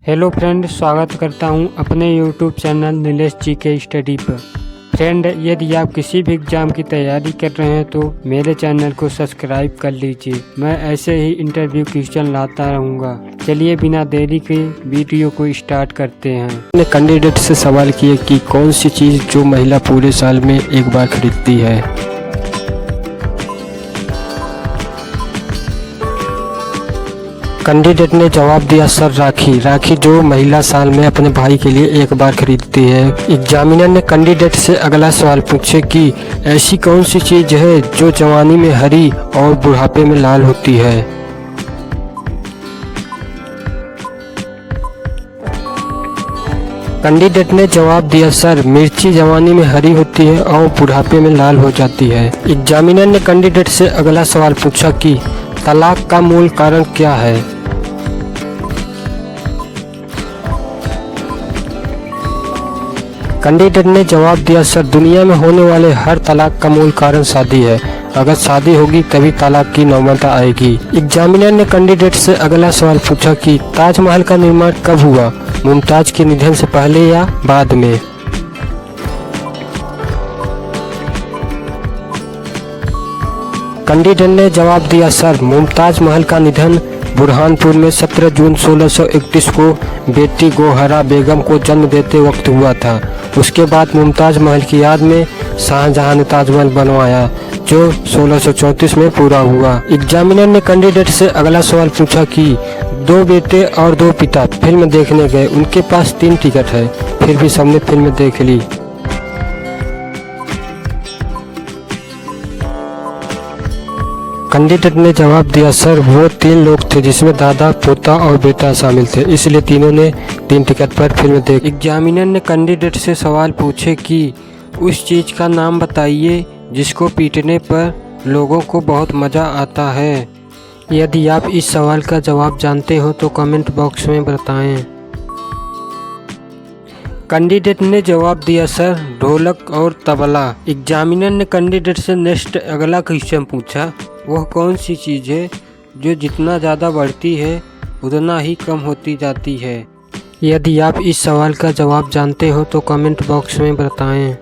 Hello friend, स्वागत करता हूं अपने यूट्यूब चैनल नीलेश जी के स्टडी पर। फ्रेंड, यदि आप किसी भी एग्ज़ाम की तैयारी कर रहे हैं तो मेरे चैनल को सब्सक्राइब कर लीजिए। मैं ऐसे ही इंटरव्यू क्वेश्चन लाता रहूँगा। चलिए बिना देरी के वीडियो को स्टार्ट करते हैं। ने कैंडिडेट से सवाल किए कि कौन सी चीज़ जो महिला पूरे साल में एक बार खरीदती है। कैंडिडेट ने जवाब दिया, सर राखी जो महिला साल में अपने भाई के लिए एक बार खरीदती है। एग्जामिनर ने कैंडिडेट से अगला सवाल पूछे कि ऐसी कौन सी चीज़ है जो जवानी में हरी और बुढ़ापे में लाल होती है। कैंडिडेट ने जवाब दिया, सर मिर्ची जवानी में हरी होती है और बुढ़ापे में लाल हो जाती है। एग्जामिनर ने कैंडिडेट से अगला सवाल पूछा कि तलाक का मूल कारण क्या है। कैंडिडेट ने जवाब दिया, सर दुनिया में होने वाले हर तलाक का मूल कारण शादी है। अगर शादी होगी तभी तलाक की नौबत आएगी। एग्जामिनर ने कैंडिडेट से अगला सवाल पूछा कि ताजमहल का निर्माण कब हुआ, मुमताज के निधन से पहले या बाद में। कैंडिडेट ने जवाब दिया, सर मुमताज महल का निधन बुरहानपुर में 17 जून 1631 को बेटी गोहरा बेगम को जन्म देते वक्त हुआ था। उसके बाद मुमताज महल की याद में शाहजहां ने ताजमहल बनवाया जो 1634 में पूरा हुआ। एग्जामिनर ने कैंडिडेट से अगला सवाल पूछा कि दो बेटे और दो पिता फिल्म देखने गए, उनके पास 3 टिकट है, फिर भी सबने फिल्म देख ली। कैंडिडेट ने जवाब दिया, सर वो 3 लोग थे जिसमें दादा, पोता और बेटा शामिल थे, इसलिए तीनों ने 3 टिकट पर फिल्म देखी। एग्जामिनर ने कैंडिडेट से सवाल पूछे कि उस चीज़ का नाम बताइए जिसको पीटने पर लोगों को बहुत मज़ा आता है। यदि आप इस सवाल का जवाब जानते हो तो कमेंट बॉक्स में बताएं। कैंडिडेट ने जवाब दिया, सर ढोलक और तबला। एग्जामिनर ने कैंडिडेट से नेक्स्ट अगला क्वेश्चन पूछा, वह कौन सी चीज़ है जो जितना ज़्यादा बढ़ती है उतना ही कम होती जाती है। यदि आप इस सवाल का जवाब जानते हो तो कमेंट बॉक्स में बताएं।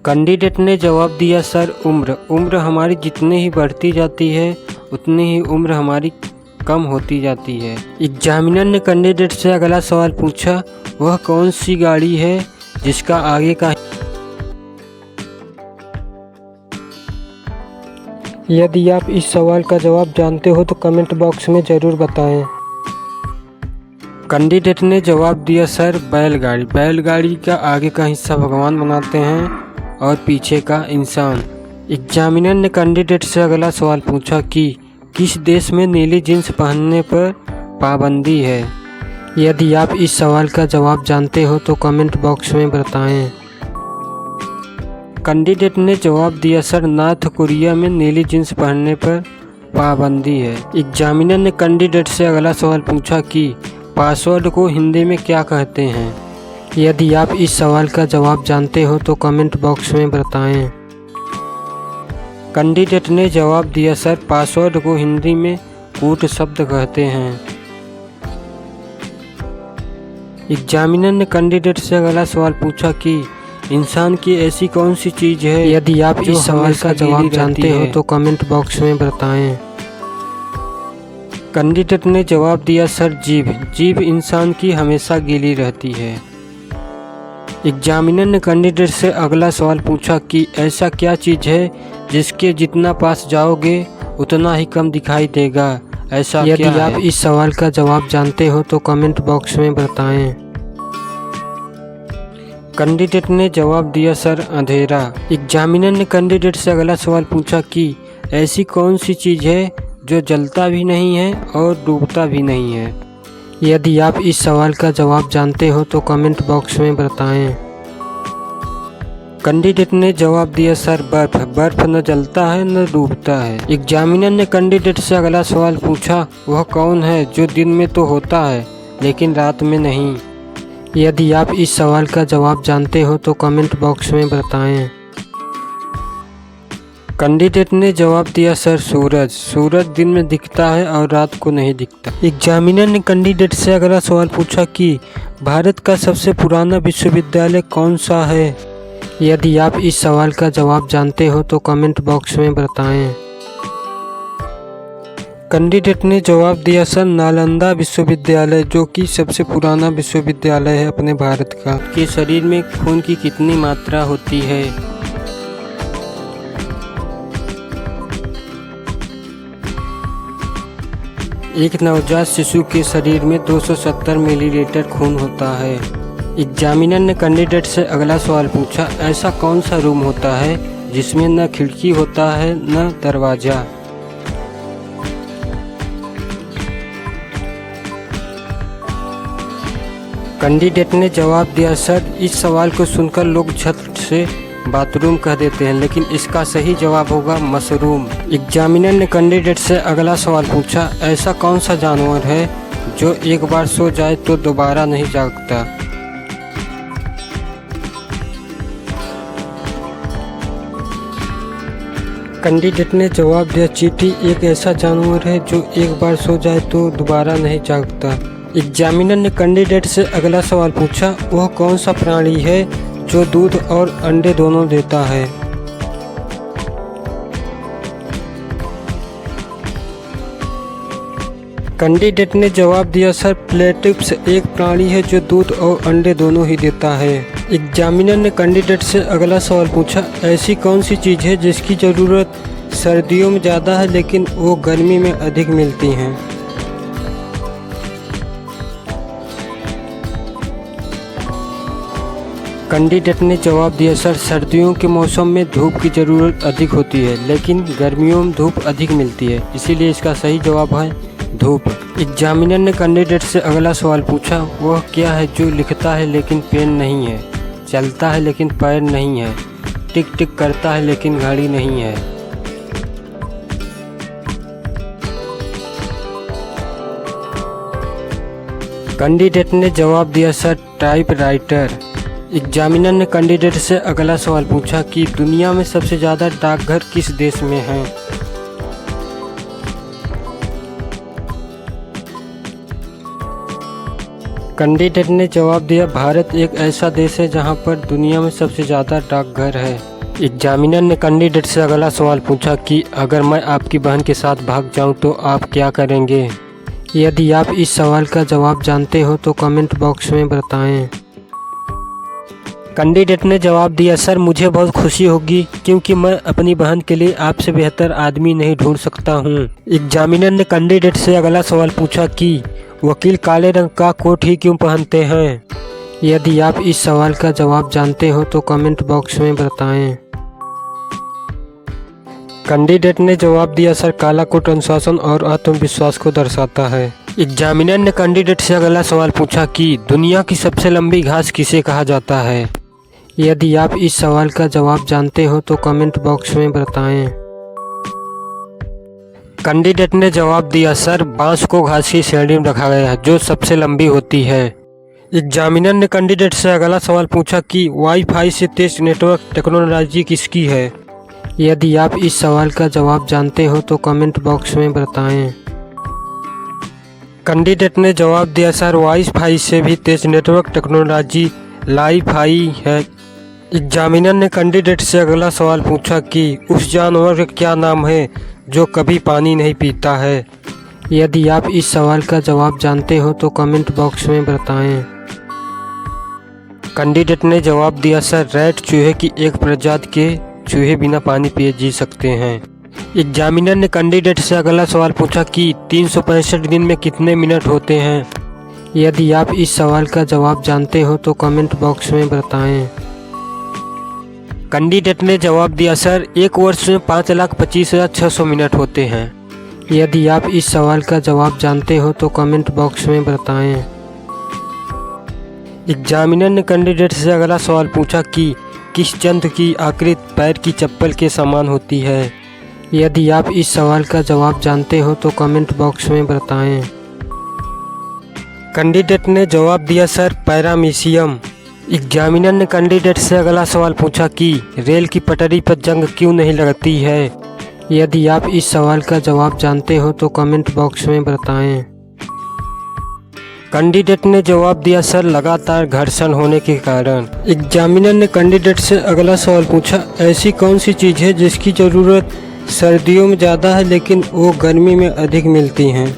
कैंडिडेट ने जवाब दिया, सर उम्र हमारी जितनी ही बढ़ती जाती है उतनी ही उम्र हमारी कम होती जाती है। एग्जामिनर ने कैंडिडेट से अगला सवाल पूछा, वह कौन सी गाड़ी है जिसका आगे का। यदि आप इस सवाल का जवाब जानते हो तो कमेंट बॉक्स में ज़रूर बताएं। कैंडिडेट ने जवाब दिया, सर बैलगाड़ी का आगे का हिस्सा भगवान बनाते हैं और पीछे का इंसान। एग्जामिनर ने कैंडिडेट से अगला सवाल पूछा कि किस देश में नीली जींस पहनने पर पाबंदी है। यदि आप इस सवाल का जवाब जानते हो तो कमेंट बॉक्स में बताएं। कैंडिडेट ने जवाब दिया, सर नॉर्थ कोरिया में नीली जींस पहनने पर पाबंदी है। एग्जामिनर ने कैंडिडेट से अगला सवाल पूछा कि पासवर्ड को हिंदी में क्या कहते हैं। यदि आप इस सवाल का जवाब जानते हो तो कमेंट बॉक्स में बताएं। कैंडिडेट ने जवाब दिया, सर पासवर्ड को हिंदी में कूट शब्द कहते हैं। एग्जामिनर ने कैंडिडेट से अगला सवाल पूछा कि इंसान की ऐसी कौन सी चीज़ है। यदि आप इस सवाल का जवाब जानते हो तो कमेंट बॉक्स में बताएं। कैंडिडेट ने जवाब दिया, सर जीभ इंसान की हमेशा गीली रहती है। एग्जामिनर ने कैंडिडेट से अगला सवाल पूछा कि ऐसा क्या चीज़ है जिसके जितना पास जाओगे उतना ही कम दिखाई देगा, ऐसा क्या है? यदि आप इस सवाल का जवाब जानते हो तो कमेंट बॉक्स में बताएं। कैंडिडेट ने जवाब दिया, सर अंधेरा। एग्जामिनर ने कैंडिडेट से अगला सवाल पूछा कि ऐसी कौन सी चीज़ है जो जलता भी नहीं है और डूबता भी नहीं है। यदि आप इस सवाल का जवाब जानते हो तो कमेंट बॉक्स में बताएं। कैंडिडेट ने जवाब दिया, सर बर्फ न जलता है न डूबता है। एग्जामिनर ने कैंडिडेट से अगला सवाल पूछा, वह कौन है जो दिन में तो होता है लेकिन रात में नहीं। यदि आप इस सवाल का जवाब जानते हो तो कमेंट बॉक्स में बताएं। कैंडिडेट ने जवाब दिया सर सूरज। सूरज दिन में दिखता है और रात को नहीं दिखता। एग्जामिनर ने कैंडिडेट से अगला सवाल पूछा कि भारत का सबसे पुराना विश्वविद्यालय कौन सा है। यदि आप इस सवाल का जवाब जानते हो तो कमेंट बॉक्स में बताएं। कैंडिडेट ने जवाब दिया सर नालंदा विश्वविद्यालय, जो कि सबसे पुराना विश्वविद्यालय है अपने भारत का। के शरीर में खून की कितनी मात्रा होती है। एक नवजात शिशु के शरीर में 270 मिलीलीटर खून होता है। एग्जामिनर ने कैंडिडेट से अगला सवाल पूछा, ऐसा कौन सा रूम होता है जिसमें न खिड़की होता है न दरवाजा। कैंडिडेट ने जवाब दिया सर इस सवाल को सुनकर लोग झट से बाथरूम कह देते हैं, लेकिन इसका सही जवाब होगा मशरूम। एग्जामिनर ने कैंडिडेट से अगला सवाल पूछा, ऐसा कौन सा जानवर है जो एक बार सो जाए तो दोबारा नहीं जागता। कैंडिडेट ने जवाब दिया चींटी एक ऐसा जानवर है जो एक बार सो जाए तो दोबारा नहीं जागता। एग्जामिनर ने कैंडिडेट से अगला सवाल पूछा, वह कौन सा प्राणी है जो दूध और अंडे दोनों देता है। कैंडिडेट ने जवाब दिया सर प्लेटिप्स एक प्राणी है जो दूध और अंडे दोनों ही देता है। एग्जामिनर ने कैंडिडेट से अगला सवाल पूछा, ऐसी कौन सी चीज़ है जिसकी ज़रूरत सर्दियों में ज़्यादा है लेकिन वो गर्मी में अधिक मिलती हैं। कैंडिडेट ने जवाब दिया सर सर्दियों के मौसम में धूप की ज़रूरत अधिक होती है लेकिन गर्मियों में धूप अधिक मिलती है, इसीलिए इसका सही जवाब है धूप। एग्जामिनर ने कैंडिडेट से अगला सवाल पूछा, वह क्या है जो लिखता है लेकिन पेन नहीं है, चलता है लेकिन पैर नहीं है, टिक टिक करता है लेकिन घड़ी नहीं है। कैंडिडेट ने जवाब दिया सर टाइपराइटर। एग्जामिनर ने कैंडिडेट से अगला सवाल पूछा कि दुनिया में सबसे ज़्यादा डाकघर किस देश में हैं। कैंडिडेट ने जवाब दिया भारत एक ऐसा देश है जहां पर दुनिया में सबसे ज़्यादा डाकघर है। एग्जामिनर ने कैंडिडेट से अगला सवाल पूछा कि अगर मैं आपकी बहन के साथ भाग जाऊं तो आप क्या करेंगे। यदि आप इस सवाल का जवाब जानते हो तो कमेंट बॉक्स में बताएं। कैंडिडेट ने जवाब दिया सर मुझे बहुत खुशी होगी क्योंकि मैं अपनी बहन के लिए आपसे बेहतर आदमी नहीं ढूंढ सकता हूं। एग्जामिनर ने कैंडिडेट से अगला सवाल पूछा कि वकील काले रंग का कोट ही क्यों पहनते हैं। यदि आप इस सवाल का जवाब जानते हो तो कमेंट बॉक्स में बताएं। कैंडिडेट ने जवाब दिया सर काला कोट अनुशासन और आत्मविश्वास को दर्शाता है। एग्जामिनर ने कैंडिडेट से अगला सवाल पूछा कि दुनिया की सबसे लंबी घास किसे कहा जाता है। यदि आप इस सवाल का जवाब जानते हो तो कमेंट बॉक्स में बताएं। कैंडिडेट ने जवाब दिया सर बांस को घास की श्रेणी में रखा गया है जो सबसे लंबी होती है। एग्जामिनर ने कैंडिडेट से अगला सवाल पूछा कि वाईफाई से तेज नेटवर्क टेक्नोलॉजी किसकी है। यदि आप इस सवाल का जवाब जानते हो तो कमेंट बॉक्स में बताएं। कैंडिडेट ने जवाब दिया सर वाईफाई से भी तेज नेटवर्क टेक्नोलॉजी लाईफाई है। एग्जामिनर ने कैंडिडेट से अगला सवाल पूछा कि उस जानवर का क्या नाम है जो कभी पानी नहीं पीता है। यदि आप इस सवाल का जवाब जानते हो तो कमेंट बॉक्स में बताएं। कैंडिडेट ने जवाब दिया सर रैट चूहे की एक प्रजाति के चूहे बिना पानी पिए जी सकते हैं। एग्जामिनर ने कैंडिडेट से अगला सवाल पूछा कि 365 दिन में कितने मिनट होते हैं। यदि आप इस सवाल का जवाब जानते हो तो कमेंट बॉक्स में बताएं। कैंडिडेट ने जवाब दिया सर एक वर्ष में 5,25,600 मिनट होते हैं। यदि आप इस सवाल का जवाब जानते हो तो कमेंट बॉक्स में बताएं। एग्जामिनर ने कैंडिडेट से अगला सवाल पूछा कि किस जंतु की आकृति पैर की चप्पल के समान होती है। यदि आप इस सवाल का जवाब जानते हो तो कमेंट बॉक्स में बताएं। कैंडिडेट ने जवाब दिया सर पैरामीशियम। एग्जामिनर ने कैंडिडेट से अगला सवाल पूछा कि रेल की पटरी पर जंग क्यों नहीं लगती है। यदि आप इस सवाल का जवाब जानते हो तो कमेंट बॉक्स में बताएं। कैंडिडेट ने जवाब दिया, सर लगातार घर्षण होने के कारण। एग्जामिनर ने कैंडिडेट से अगला सवाल पूछा, ऐसी कौन सी चीज़ है जिसकी ज़रूरत सर्दियों में ज़्यादा है लेकिन वो गर्मी में अधिक मिलती हैं।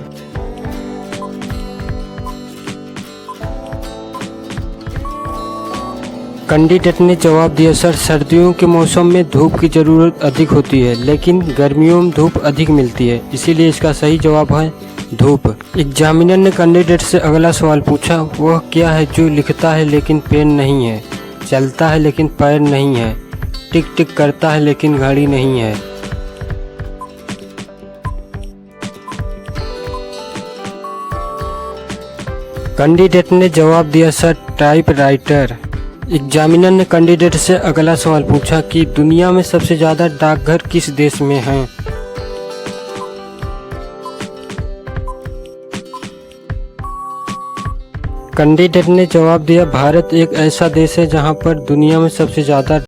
कैंडिडेट ने जवाब दिया, सर सर्दियों के मौसम में धूप की ज़रूरत अधिक होती है लेकिन गर्मियों में धूप अधिक मिलती है, इसीलिए इसका सही जवाब है धूप। एग्जामिनर ने कैंडिडेट से अगला सवाल पूछा, वह क्या है जो लिखता है लेकिन पेन नहीं है, चलता है लेकिन पैर नहीं है, टिक टिक करता है लेकिन घड़ी नहीं है। कैंडिडेट ने जवाब दिया, सर टाइपराइटर। एग्जामिनर ने कैंडिडेट से अगला सवाल पूछा कि दुनिया में सबसे ज़्यादा डाकघर किस देश में हैं। कैंडिडेट ने जवाब दिया, भारत एक ऐसा देश है जहां पर दुनिया में सबसे ज़्यादा